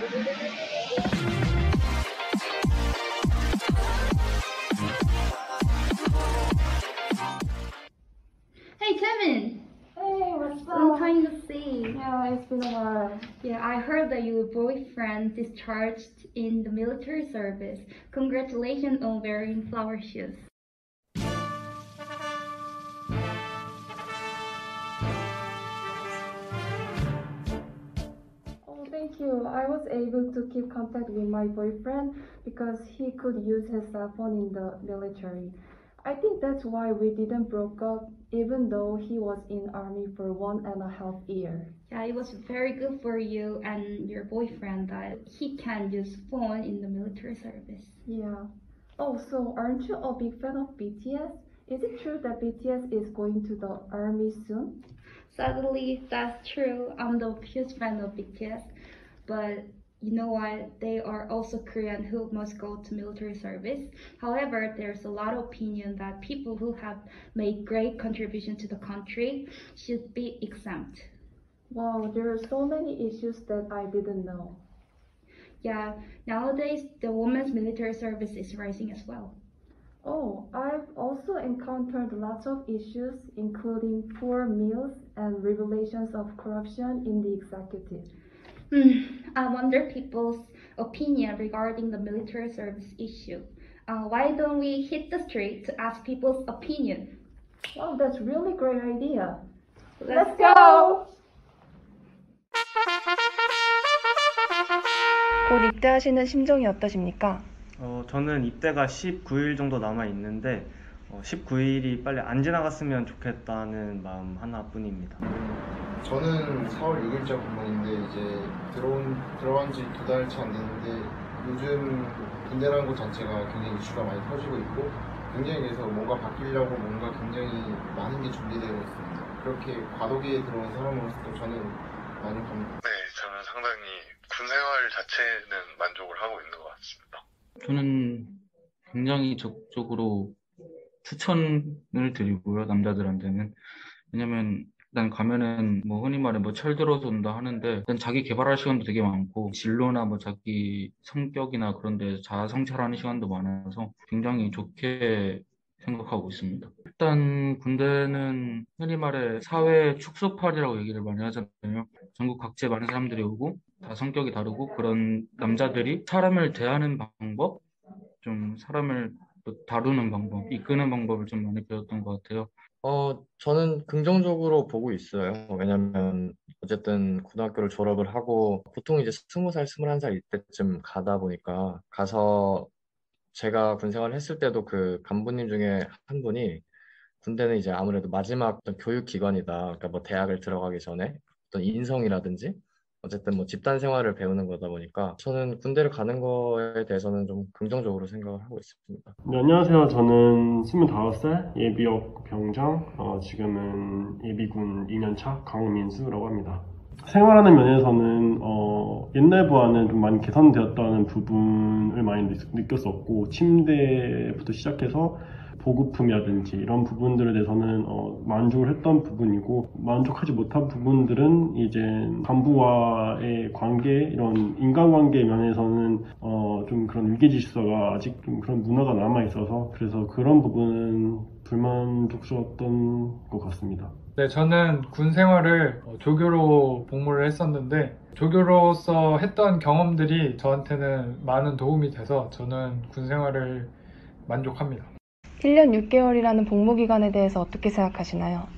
Hey Kevin! Hey, what's Long up? time to see. Yeah, it's been a while. Yeah, I heard that your boyfriend discharged in the military service. Congratulations on wearing flower shoes. Oh, thank you. I was able to keep contact with my boyfriend because he could use his cell phone in the military. I think that's why we didn't broke up, even though he was in army for 1.5 years. Yeah, it was very good for you and your boyfriend that he can use phone in the military service. Yeah. Oh, so aren't you a big fan of BTS? Is it true that BTS is going to the army soon? Sadly, that's true. I'm the huge fan of BTS, but you know what? They are also Korean who must go to military service. However, there's a lot of opinion that people who have made great contribution to the country should be exempt. Wow, there are so many issues that I didn't know. Yeah, nowadays the women's military service is rising as well. Oh, I've also encountered lots of issues, including poor meals and revelations of corruption in the executive. I wonder people's opinion regarding the military service issue. Why don't we hit the street to ask people's opinion? Wow, that's really great idea. Let's go! 곧 입대하시는 심정이 어떠십니까? 저는 입대가 19일 정도 남아 있는데 19일이 빨리 안 지나갔으면 좋겠다는 마음 하나뿐입니다. 저는 4월 6일자 군번인데 이제 들어간 지 2달 채 안 됐는데 요즘 군대라는 곳 자체가 굉장히 이슈가 많이 터지고 있고 굉장히 그래서 뭔가 바뀌려고 뭔가 굉장히 많은 게 준비되어 있습니다. 그렇게 과도기에 들어온 사람으로서 저는 만족합니다. 네, 저는 상당히 군 생활 자체는 만족을 하고 있는 것 같습니다. 저는 굉장히 적극적으로 추천을 드리고요, 남자들한테는. 왜냐면 일단 가면은 뭐 흔히 말해 뭐 철들어서 온다 하는데 일단 자기 개발할 시간도 되게 많고 진로나 뭐 자기 성격이나 그런 데 자아 성찰하는 시간도 많아서 굉장히 좋게 생각하고 있습니다. 일단 군대는 흔히 말해 사회 축소판이라고 얘기를 많이 하잖아요. 전국 각지에 많은 사람들이 오고 다 성격이 다르고 그런 남자들이 사람을 대하는 방법, 좀 사람을 또 다루는 방법, 이끄는 방법을 좀 많이 배웠던 것 같아요. 저는 긍정적으로 보고 있어요. 왜냐면 어쨌든 고등학교를 졸업을 하고 보통 이제 20살, 21살 이때쯤 가다 보니까 가서 제가 군 생활을 했을 때도 그 간부님 중에 한 분이 군대는 이제 아무래도 마지막 어떤 교육 기관이다. 그러니까 뭐 대학을 들어가기 전에 어떤 인성이라든지 어쨌든 뭐 집단 생활을 배우는 거다 보니까 저는 군대를 가는 거에 대해서는 좀 긍정적으로 생각을 하고 있습니다. 네, 안녕하세요. 저는 25살 예비역 병장, 지금은 예비군 2년차 강민수라고 합니다. 생활하는 면에서는 옛날보다는 좀 많이 개선되었다는 부분을 많이 느꼈었고, 침대부터 시작해서 보급품이라든지 이런 부분들에 대해서는 만족을 했던 부분이고, 만족하지 못한 부분들은 이제 간부와의 관계, 이런 인간관계 면에서는 좀 그런 위계질서가 아직 좀 그런 문화가 남아 있어서 그래서 그런 부분은 불만족스러웠던 것 같습니다. 네, 저는 군 생활을 조교로 복무를 했었는데 조교로서 했던 경험들이 저한테는 많은 도움이 돼서 저는 군 생활을 만족합니다. 1년 6개월이라는 복무기간에 대해서 어떻게 생각하시나요?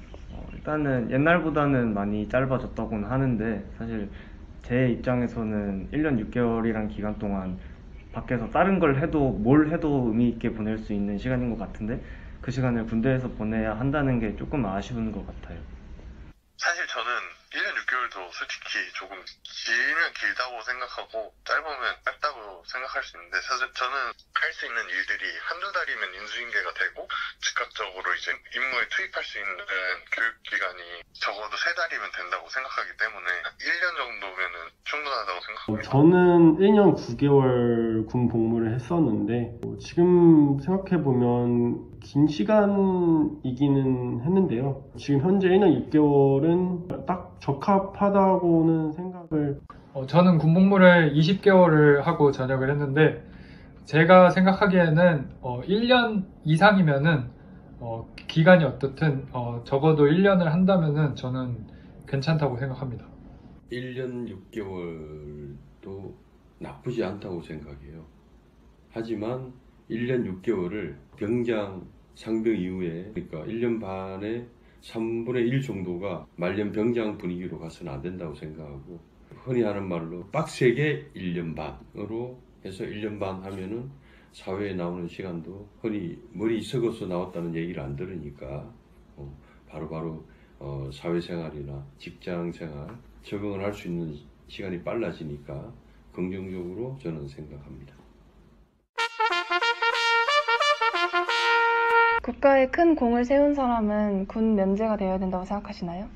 일단은 옛날보다는 많이 짧아졌다고는 하는데 사실 제 입장에서는 1년 6개월이란 기간 동안 밖에서 다른 걸 해도 뭘 해도 의미 있게 보낼 수 있는 시간인 것 같은데 그 시간을 군대에서 보내야 한다는 게 조금 아쉬운 것 같아요. 사실 저는 1년 6개월도 솔직히 조금 길면 길다고 생각하고 짧으면 짧다고 생각할 수 있는데 사실 저는 할 수 있는 일들이 한두 달이면 인수인계가 되고 즉각적으로 이제 임무에 투입할 수 있는 교육기간이 적어도 3달이면 된다고 생각하기 때문에 1년 정도면은 충분하다고 생각합니다. 저는 1년 9개월 군 복무를 했었는데 지금 생각해보면 긴 시간이기는 했는데요. 지금 현재 1년 6개월은 딱 적합하다고는 생각을 저는 군복무를 20개월을 하고 전역을 했는데 제가 생각하기에는 1년 이상이면은 기간이 어떻든 적어도 1년을 한다면은 저는 괜찮다고 생각합니다. 1년 6개월도 나쁘지 않다고 생각해요. 하지만 1년 6개월을 병장 상병 이후에 그러니까 1년 반에 3분의 1 정도가 말년 병장 분위기로 가서는 안 된다고 생각하고 흔히 하는 말로 빡세게 1년 반으로 해서 1년 반 하면은 사회에 나오는 시간도 흔히 머리 썩어서 나왔다는 얘기를 안 들으니까 바로바로 사회생활이나 직장생활 적응을 할 수 있는 시간이 빨라지니까 긍정적으로 저는 생각합니다. 국가에 큰 공을 세운 사람은 군 면제가 되어야 된다고 생각하시나요?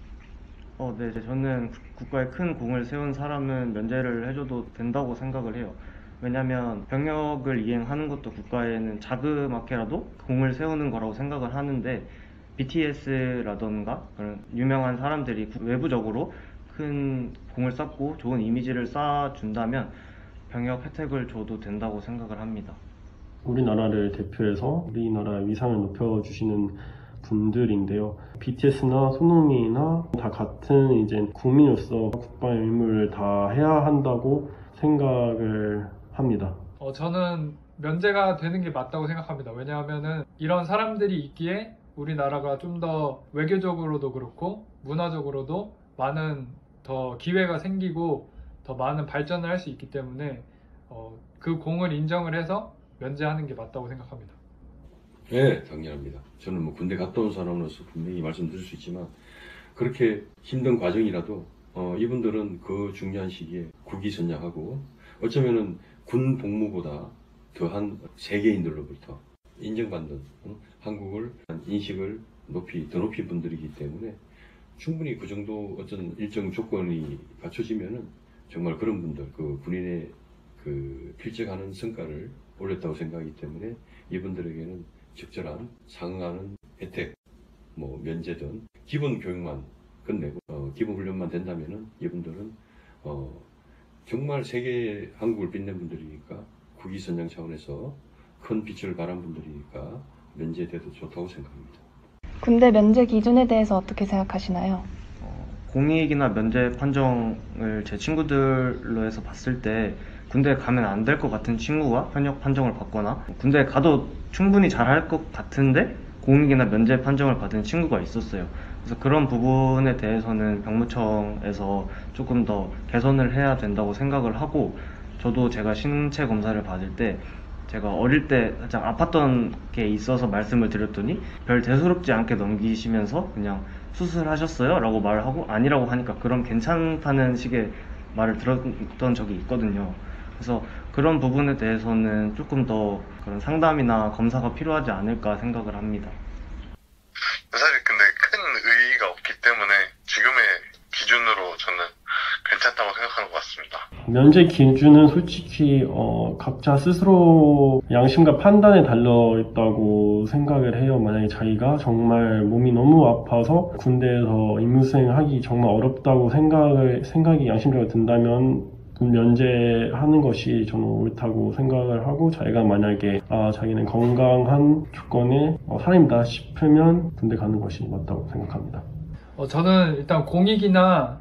네, 저는 국가에 큰 공을 세운 사람은 면제를 해줘도 된다고 생각을 해요. 왜냐면 병역을 이행하는 것도 국가에는 자그맣게라도 공을 세우는 거라고 생각을 하는데 BTS라던가 그런 유명한 사람들이 외부적으로 큰 공을 쌓고 좋은 이미지를 쌓아준다면 병역 혜택을 줘도 된다고 생각을 합니다. 우리나라를 대표해서 우리나라 위상을 높여주시는 분들인데요. BTS나 손흥민이나 다 같은 이제 국민으로서 국가의 의무를 다 해야 한다고 생각을 합니다. 저는 면제가 되는 게 맞다고 생각합니다. 왜냐하면은 이런 사람들이 있기에 우리나라가 좀 더 외교적으로도 그렇고 문화적으로도 많은 더 기회가 생기고 더 많은 발전을 할 수 있기 때문에 그 공을 인정을 해서 면제하는 게 맞다고 생각합니다. 네, 당연합니다. 저는 뭐 군대 갔다 온 사람으로서 분명히 말씀드릴 수 있지만 그렇게 힘든 과정이라도 이분들은 그 중요한 시기에 국위선양하고 어쩌면은 군 복무보다 더한 세계인들로부터 인정받는 한국을 인식을 더 높인 분들이기 때문에 충분히 그 정도 어떤 일정 조건이 갖춰지면은 정말 그런 분들 그 군인의 그 필적하는 성과를 올렸다고 생각하기 때문에 이분들에게는 적절한 상응하는 혜택, 뭐 면제든 기본 교육만 끝내고 기본 훈련만 된다면은 이분들은 정말 세계 한국을 빛낸 분들이니까 국위선양 차원에서 큰 빛을 발한 분들이니까 면제돼도 좋다고 생각합니다. 군대 면제 기준에 대해서 어떻게 생각하시나요? 공익이나 면제 판정을 제 친구들로 해서 봤을 때 군대에 가면 안 될 것 같은 친구가 현역 판정을 받거나 군대에 가도 충분히 잘할 것 같은데 공익이나 면제 판정을 받은 친구가 있었어요. 그래서 그런 부분에 대해서는 병무청에서 조금 더 개선을 해야 된다고 생각을 하고 저도 제가 신체 검사를 받을 때 제가 어릴 때 살짝 아팠던 게 있어서 말씀을 드렸더니 별 대수롭지 않게 넘기시면서 그냥 수술하셨어요? 라고 말을 하고 아니라고 하니까 그럼 괜찮다는 식의 말을 들었던 적이 있거든요. 그래서 그런 부분에 대해서는 조금 더 그런 상담이나 검사가 필요하지 않을까 생각을 합니다. 사실 근데 큰 의의가 없기 때문에 지금의 기준으로 저는 괜찮다고 생각하는 것 같습니다. 면제 기준은 솔직히 각자 스스로 양심과 판단에 달려 있다고 생각을 해요. 만약에 자기가 정말 몸이 너무 아파서 군대에서 임무수행하기 정말 어렵다고 생각이 양심적으로 든다면 면제하는 것이 저는 옳다고 생각을 하고 자기가 만약에 자기는 건강한 조건의 사람이다 싶으면 군대 가는 것이 맞다고 생각합니다. 저는 일단 공익이나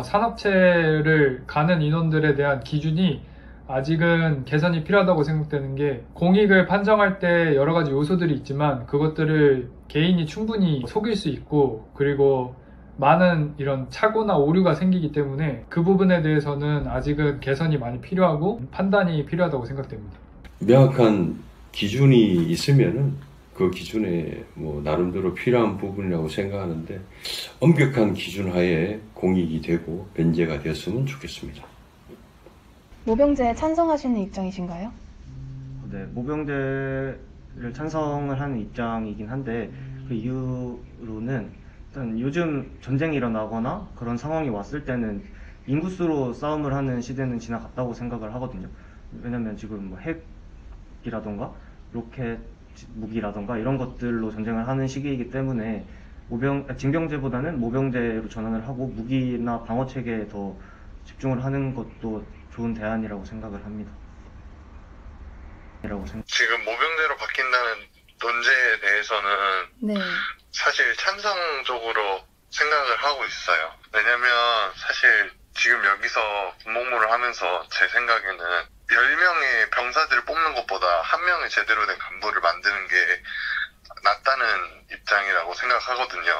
산업체를 가는 인원들에 대한 기준이 아직은 개선이 필요하다고 생각되는 게 공익을 판정할 때 여러 가지 요소들이 있지만 그것들을 개인이 충분히 속일 수 있고 그리고 많은 이런 착오나 오류가 생기기 때문에 그 부분에 대해서는 아직은 개선이 많이 필요하고 판단이 필요하다고 생각됩니다. 명확한 기준이 있으면은 그 기준에 뭐 나름대로 필요한 부분이라고 생각하는데 엄격한 기준 하에 공익이 되고 면제가 됐으면 좋겠습니다. 모병제에 찬성하시는 입장이신가요? 네, 모병제를 찬성을 하는 입장이긴 한데 그 이유로는 일단 요즘 전쟁이 일어나거나 그런 상황이 왔을 때는 인구수로 싸움을 하는 시대는 지나갔다고 생각을 하거든요. 왜냐면 지금 뭐 핵이라던가 로켓 무기라던가 이런 것들로 전쟁을 하는 시기이기 때문에 징병제보다는 모병제로 전환을 하고 무기나 방어체계에 더 집중을 하는 것도 좋은 대안이라고 생각을 합니다. 지금 모병제로 바뀐다는 논제에 대해서는 네. 사실 찬성적으로 생각을 하고 있어요. 왜냐면 사실 지금 여기서 군복무를 하면서 제 생각에는 10명의 병사들을 뽑는 것보다 1명의 제대로 된 간부를 만드는 게 낫다는 입장이라고 생각하거든요.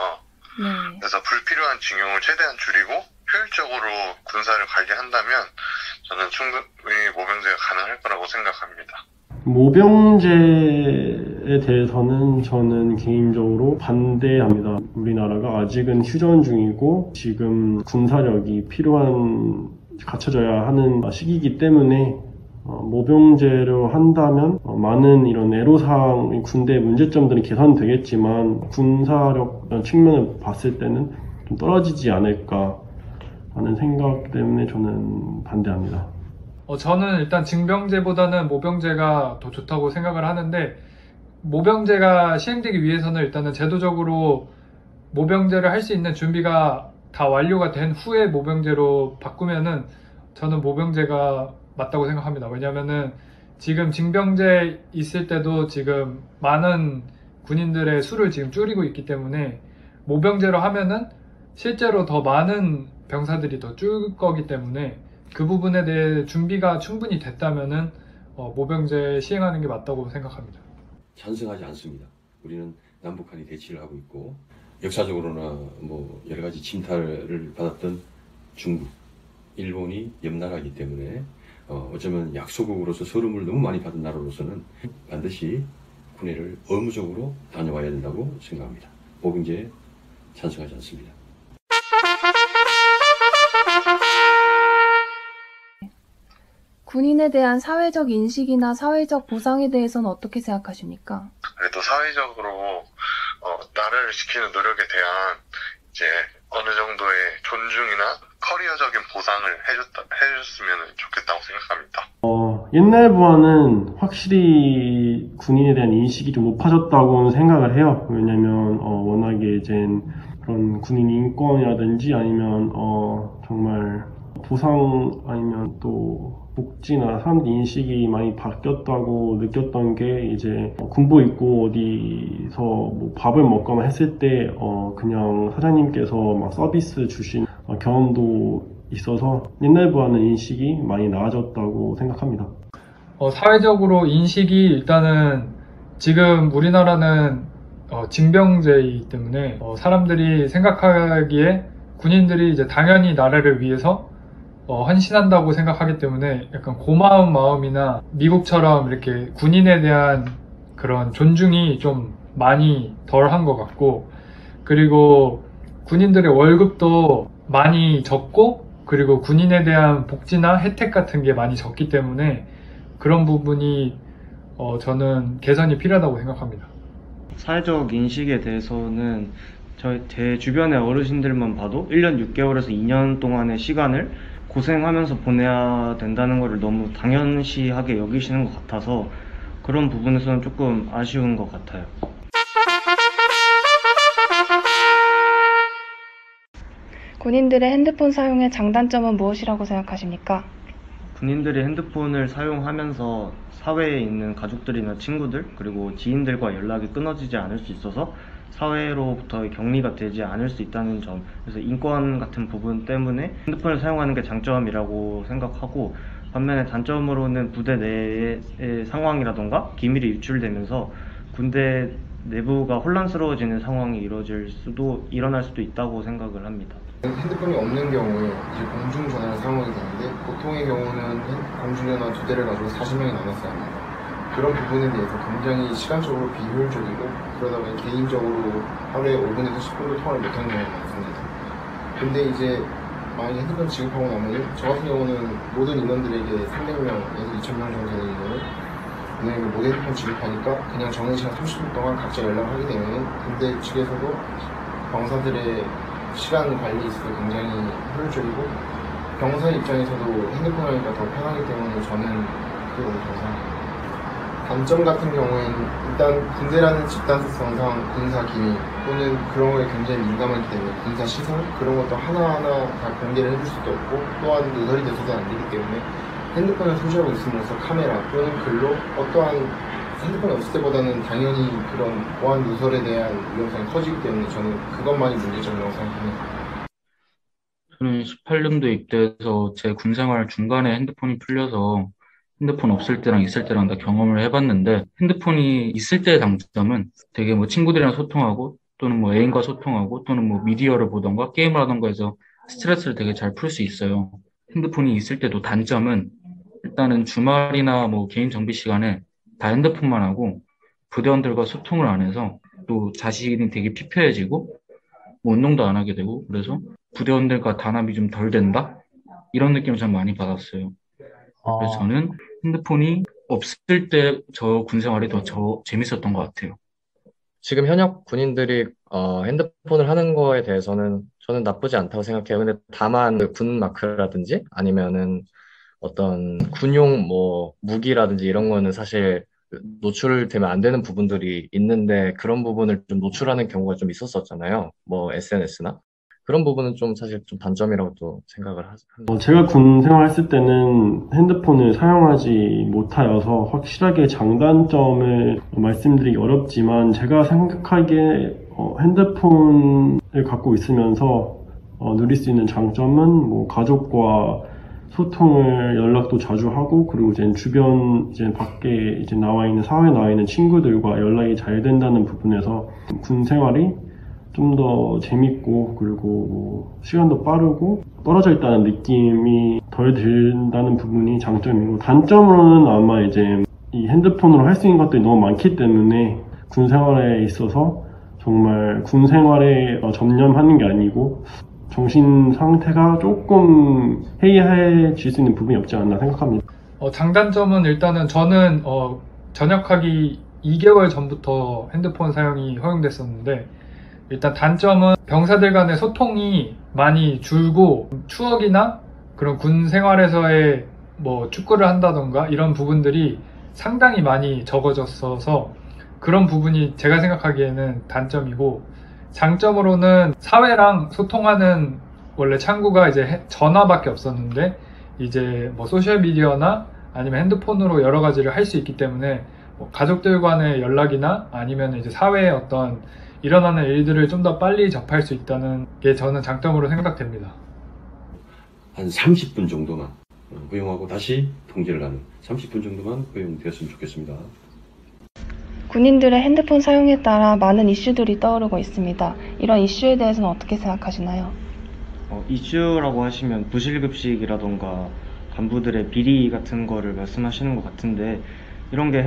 네. 그래서 불필요한 징용을 최대한 줄이고 효율적으로 군사를 관리한다면 저는 충분히 모병제가 가능할 거라고 생각합니다. 모병제에 대해서는 저는 개인적으로 반대합니다. 우리나라가 아직은 휴전 중이고 지금 군사력이 갖춰져야 하는 시기이기 때문에 모병제로 한다면 많은 이런 애로사항, 군대 문제점들이 개선되겠지만 군사력 측면을 봤을 때는 좀 떨어지지 않을까 하는 생각 때문에 저는 반대합니다. 저는 일단 징병제보다는 모병제가 더 좋다고 생각을 하는데, 모병제가 시행되기 위해서는 일단은 제도적으로 모병제를 할 수 있는 준비가 다 완료가 된 후에 모병제로 바꾸면은 저는 모병제가 맞다고 생각합니다. 왜냐면은 지금 징병제 있을 때도 지금 많은 군인들의 수를 지금 줄이고 있기 때문에 모병제로 하면은 실제로 더 많은 병사들이 더 줄 거기 때문에 그 부분에 대해 준비가 충분히 됐다면은 모병제 시행하는 게 맞다고 생각합니다. 찬성하지 않습니다. 우리는 남북한이 대치를 하고 있고 역사적으로나 뭐 여러 가지 침탈을 받았던 중국, 일본이 옆나라이기 때문에 어쩌면 약소국으로서 서름을 너무 많이 받은 나라로서는 반드시 군회를 의무적으로 다녀와야 된다고 생각합니다. 모병제에 찬성하지 않습니다. 군인에 대한 사회적 인식이나 사회적 보상에 대해서는 어떻게 생각하십니까? 그래도 사회적으로 나라를 지키는 노력에 대한 이제 어느 정도의 존중이나 커리어적인 보상을 해줬으면 좋겠다고 생각합니다. 옛날보다는 확실히 군인에 대한 인식이 좀 높아졌다고 생각을 해요. 왜냐면 워낙에 이제 그런 군인 인권이라든지 아니면 정말 보상 아니면 또 복지나 사람들 인식이 많이 바뀌었다고 느꼈던 게 이제 군복 입고 어디서 뭐 밥을 먹거나 했을 때 그냥 사장님께서 막 서비스 주신 경험도 있어서 옛날보다는 인식이 많이 나아졌다고 생각합니다. 사회적으로 인식이 일단은 지금 우리나라는 징병제이기 때문에 사람들이 생각하기에 군인들이 이제 당연히 나라를 위해서 헌신한다고 생각하기 때문에 약간 고마운 마음이나 미국처럼 이렇게 군인에 대한 그런 존중이 좀 많이 덜한 것 같고, 그리고 군인들의 월급도 많이 적고, 그리고 군인에 대한 복지나 혜택 같은 게 많이 적기 때문에 그런 부분이 저는 개선이 필요하다고 생각합니다. 사회적 인식에 대해서는 제 주변의 어르신들만 봐도 1년 6개월에서 2년 동안의 시간을 고생하면서 보내야 된다는 것을 너무 당연시하게 여기시는 것 같아서 그런 부분에서는 조금 아쉬운 것 같아요. 군인들의 핸드폰 사용의 장단점은 무엇이라고 생각하십니까? 군인들이 핸드폰을 사용하면서 사회에 있는 가족들이나 친구들 그리고 지인들과 연락이 끊어지지 않을 수 있어서 사회로부터 격리가 되지 않을 수 있다는 점, 그래서 인권 같은 부분 때문에 핸드폰을 사용하는 게 장점이라고 생각하고, 반면에 단점으로는 부대 내의 상황이라던가 기밀이 유출되면서 군대 내부가 혼란스러워지는 상황이 일어날 수도 있다고 생각을 합니다. 핸드폰이 없는 경우에 이제 공중전화를 사용하게 되는데 보통의 경우는 공중전화 2대를 가지고 40명이 남았어야 합니다. 그런 부분에 대해서 굉장히 시간적으로 비효율적이고 그러다 보니 개인적으로 하루에 5분에서 10분도 통화를 못하는 경우가 많습니다. 근데 이제 만약에 핸드폰 지급하고 나면 저 같은 경우는 모든 인원들에게 300명에서 2000명 정도 되는 인원을 만약에 모든 핸드폰 지급하니까 그냥 정해진 시간 30분 동안 각자 연락을 하게 되면 군대 측에서도 병사들의 시간 관리에 있어서 굉장히 효율적이고 병사 입장에서도 핸드폰 하니까 더 편하기 때문에 저는 그게 너무 좋다고 생각합니다. 단점 같은 경우에는 일단 군대라는 집단 특성상 군사 기밀 또는 그런 거에 굉장히 민감하기 때문에 군사 시설 그런 것도 하나하나 다 공개를 해줄 수도 없고 또한 누설이 돼서도 안 되기 때문에 핸드폰을 소지하고 있음으로써 카메라 또는 글로 어떠한 핸드폰이 없을 때보다는 당연히 그런 보안 누설에 대한 위험성이 커지기 때문에 저는 그것만이 문제점이라고 생각합니다. 저는 18년도에 입대해서 제 군생활 중간에 핸드폰이 풀려서 핸드폰 없을 때랑 있을 때랑 다 경험을 해봤는데 핸드폰이 있을 때의 장점은 되게 뭐 친구들이랑 소통하고 또는 뭐 애인과 소통하고 또는 뭐 미디어를 보던가 게임을 하던가 해서 스트레스를 되게 잘 풀 수 있어요. 핸드폰이 있을 때도 단점은 일단은 주말이나 뭐 개인 정비 시간에 다 핸드폰만 하고 부대원들과 소통을 안 해서 또 자신이 되게 피폐해지고 뭐 운동도 안 하게 되고 그래서 부대원들과 단합이 좀 덜 된다? 이런 느낌을 좀 많이 받았어요. 그래서 저는 핸드폰이 없을 때 저 군생활이 더 재밌었던 것 같아요. 지금 현역 군인들이 핸드폰을 하는 거에 대해서는 저는 나쁘지 않다고 생각해요. 근데 다만 그군 마크라든지 아니면은 어떤 군용 뭐 무기라든지 이런 거는 사실 노출되면 안 되는 부분들이 있는데 그런 부분을 좀 노출하는 경우가 좀 있었었잖아요. 뭐 SNS나 그런 부분은 좀 사실 좀 단점이라고 또 생각을 합니다. 제가 군 생활했을 때는 핸드폰을 사용하지 못하여서 확실하게 장단점을 말씀드리기 어렵지만 제가 생각하기에 핸드폰을 갖고 있으면서 누릴 수 있는 장점은 뭐 가족과 소통을 연락도 자주 하고 그리고 이제 주변 이제 밖에 이제 나와 있는 사회에 나와 있는 친구들과 연락이 잘 된다는 부분에서 군 생활이 좀 더 재밌고 그리고 뭐 시간도 빠르고 떨어져 있다는 느낌이 덜 든다는 부분이 장점이고 단점으로는 아마 이제 이 핸드폰으로 할 수 있는 것들이 너무 많기 때문에 군 생활에 있어서 정말 군 생활에 전념하는 게 아니고 정신 상태가 조금 해이해질 수 있는 부분이 없지 않나 생각합니다. 장단점은 일단은 저는 전역하기 2개월 전부터 핸드폰 사용이 허용됐었는데 일단 단점은 병사들 간의 소통이 많이 줄고 추억이나 그런 군 생활에서의 뭐 축구를 한다던가 이런 부분들이 상당히 많이 적어졌어서 그런 부분이 제가 생각하기에는 단점이고 장점으로는 사회랑 소통하는 원래 창구가 이제 전화밖에 없었는데 이제 뭐 소셜미디어나 아니면 핸드폰으로 여러 가지를 할 수 있기 때문에 뭐 가족들 간의 연락이나 아니면 이제 사회의 어떤 일어나는 일들을 좀 더 빨리 접할 수 있다는 게 저는 장점으로 생각됩니다. 한 30분 정도만 허용하고 다시 통제를 하는 30분 정도만 허용되었으면 좋겠습니다. 군인들의 핸드폰 사용에 따라 많은 이슈들이 떠오르고 있습니다. 이런 이슈에 대해서는 어떻게 생각하시나요? 이슈라고 하시면 부실급식이라던가 간부들의 비리 같은 거를 말씀하시는 것 같은데 이런 게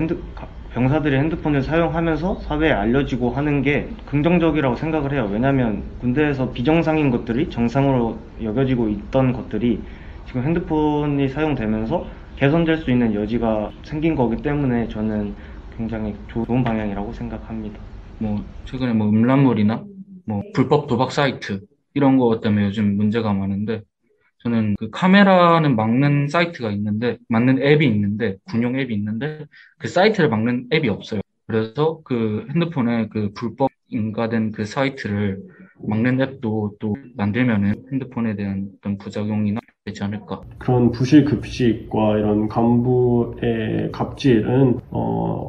병사들이 핸드폰을 사용하면서 사회에 알려지고 하는 게 긍정적이라고 생각을 해요. 왜냐하면 군대에서 비정상인 것들이 정상으로 여겨지고 있던 것들이 지금 핸드폰이 사용되면서 개선될 수 있는 여지가 생긴 거기 때문에 저는 굉장히 좋은 방향이라고 생각합니다. 뭐 최근에 뭐 음란물이나 뭐 불법 도박 사이트 이런 것 때문에 요즘 문제가 많은데 저는 그 카메라는 막는 사이트가 있는데 막는 앱이 있는데 군용 앱이 있는데 그 사이트를 막는 앱이 없어요. 그래서 그 핸드폰에 그 불법 인가된 그 사이트를 막는 앱도 또 만들면은 핸드폰에 대한 어떤 부작용이나 되지 않을까. 그런 부실급식과 이런 간부의 갑질은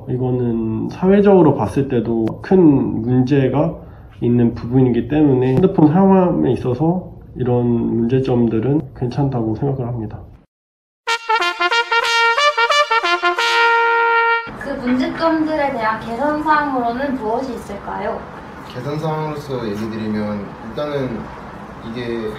이거는 사회적으로 봤을 때도 큰 문제가 있는 부분이기 때문에 핸드폰 사용함에 있어서 이런 문제점들은 괜찮다고 생각을 합니다. 그 문제점들에 대한 개선 사항으로는 무엇이 있을까요? 개선 사항으로서 얘기 드리면 일단은 이게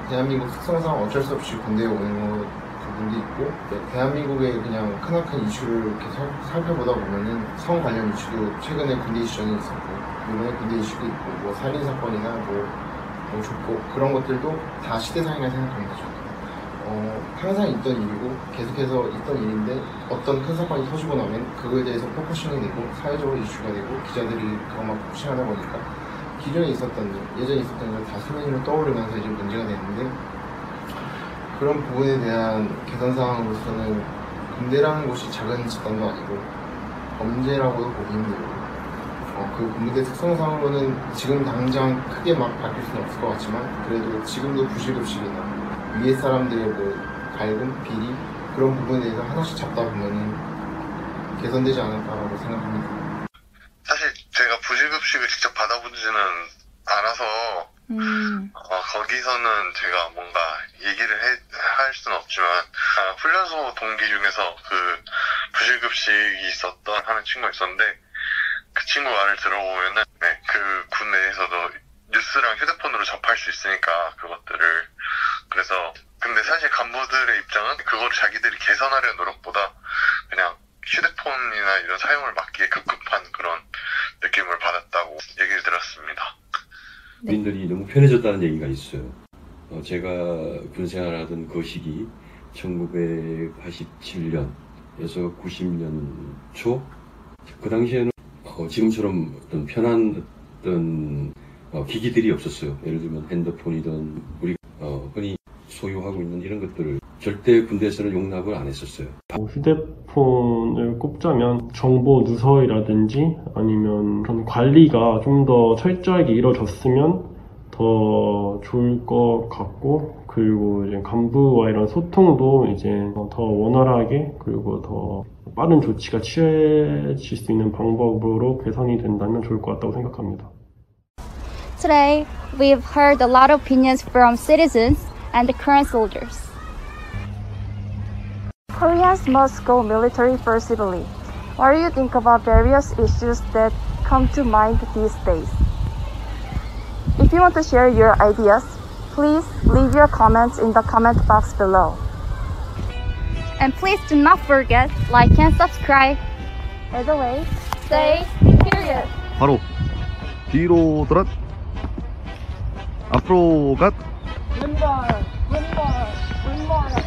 대한민국 특성상 어쩔 수 없이 군대에 오는 부분도 있고 대한민국의 그냥 크나큰 이슈를 이렇게 살펴보다 보면은 성 관련 이슈도 최근에 군대 이슈전이 있었고 이번에 군대 이슈도 있고 뭐 살인 사건이나 뭐 족보 그런 것들도 다 시대상이라 생각합니다. 저는 항상 있던 일이고 계속해서 있던 일인데 어떤 큰 사건이 터지고 나면 그거에 대해서 포커싱이 되고 사회적으로 이슈가 되고 기자들이 그것만 포커싱하다 보니까 기존에 있었던 일, 예전에 있었던 일 다 수면위로 떠오르면서 이제 문제가 되는데 그런 부분에 대한 개선 사항으로서는 군대라는 곳이 작은 집단도 아니고 범죄라고도 보기 힘들고 그 군부대 특성상으로는 지금 당장 크게 막 바뀔 수는 없을 것 같지만 그래도 지금도 부실급식이나 위에 사람들의 뭐 갈등, 비리 그런 부분에 대해서 하나씩 잡다 보면은 개선되지 않을까라고 생각합니다. 사실 제가 부실급식을 직접 받아보지는 않아서 거기서는 제가 뭔가 얘기를 할 수는 없지만 훈련소 동기 중에서 그 부실급식이 있었던 하는 친구가 있었는데 그 친구 말을 들어보면은 그 군 내에서도 뉴스랑 휴대폰으로 접할 수 있으니까 그것들을 그래서 근데 사실 간부들의 입장은 그거를 자기들이 개선하려는 노력보다 그냥 휴대폰이나 이런 사용을 막기에 급급한 그런 느낌을 받았다고 얘기를 들었습니다. 군인들이 너무 편해졌다는 얘기가 있어요. 제가 군 생활하던 그 시기 1987년에서 90년 초 그 당시에는 지금처럼 어떤 편한 어떤 기기들이 없었어요. 예를 들면 핸드폰이든 우리 흔히 소유하고 있는 이런 것들을 절대 군대에서는 용납을 안 했었어요. 휴대폰을 꼽자면 정보 누설이라든지 아니면 그런 관리가 좀 더 철저하게 이루어졌으면 더 좋을 것 같고 그리고 이제 간부와 이런 소통도 이제 더 원활하게 그리고 더 빠른 조치가 취해질 수 있는 방법으로 개선이 된다면 좋을 것 같다고 생각합니다. Today, we've heard a lot of opinions from citizens and the current soldiers. Koreans must go military forcibly. What do you think about various issues that come to mind these days? If you want to share your ideas, please leave your comments in the comment box below. And please do not forget, like and subscribe. By the way, Stay period. 바로 뒤로 돌아 앞으로 갓 왼발, 왼발, 왼발.